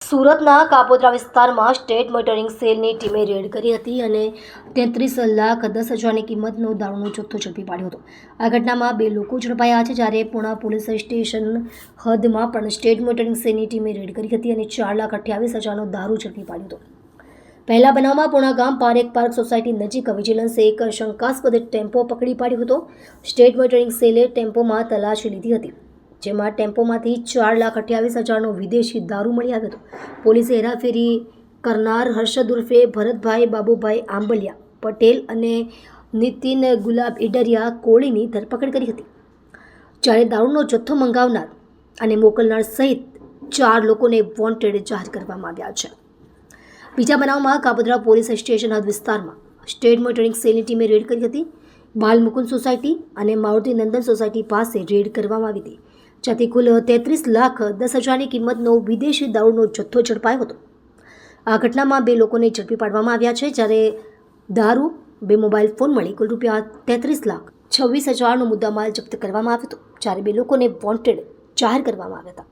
સુરતના કાપોદ્રા વિસ્તારમાં state monitoring સેલની ટીમે રેડ કરી હતી અને 33,10,000ની કિંમતનો દારૂનો જથ્થો ઝડપી પાડ્યો હતો. આ ઘટનામાં 2 લોકો ઝડપાયા છે, જ્યારે પૂણા પોલીસ સ્ટેશન હદમાં પણ સ્ટેટ મોનિટરિંગ સેલની ટીમે રેડ કરી હતી અને 4,28,000નો દારૂ ઝડપી પાડ્યો હતો. પહેલા બનાવમાં પૂણા ગામ પારેખ પાર્ક સોસાયટી નજીક વિજિલન્સે એક શંકાસ્પદ ટેમ્પો પકડી પાડ્યો હતો. સ્ટેટ મોનિટરિંગ સેલે ટેમ્પોમાં તલાશી લીધી હતી, જેમાં ટેમ્પોમાંથી 4,28,000નો વિદેશી દારૂ મળી આવ્યો હતો. પોલીસે હેરાફેરી કરનાર હર્ષદ ઉર્ફે ભરતભાઈ બાબુભાઈ આંબલિયા પટેલ અને નીતિન ગુલાબ ઈડરિયા કોળીની ધરપકડ કરી હતી, જ્યારે દારૂનો જથ્થો મંગાવનાર અને મોકલનાર સહિત 4 લોકોને વોન્ટેડ જાહેર કરવામાં આવ્યા છે. બીજા બનાવમાં કાપોદ્રા પોલીસ સ્ટેશન હદ વિસ્તારમાં સ્ટેટ મોનિટરિંગ સેલની ટીમે રેડ કરી હતી. બાલમુકુંદ સોસાયટી અને મારુતિ નંદન સોસાયટી પાસે રેડ કરવામાં આવી હતી, જ્યાંથી કુલ 33,10,000ની કિંમતનો વિદેશી દારૂનો જથ્થો ઝડપાયો હતો. આ ઘટનામાં 2 લોકોને ઝડપી પાડવામાં આવ્યા છે, જ્યારે દારૂ, 2 મોબાઈલ ફોન મળી કુલ ₹33,26,000નો મુદ્દામાલ જપ્ત કરવામાં આવ્યો હતો, જ્યારે 2 લોકોને વોન્ટેડ જાહેર કરવામાં આવ્યા હતા.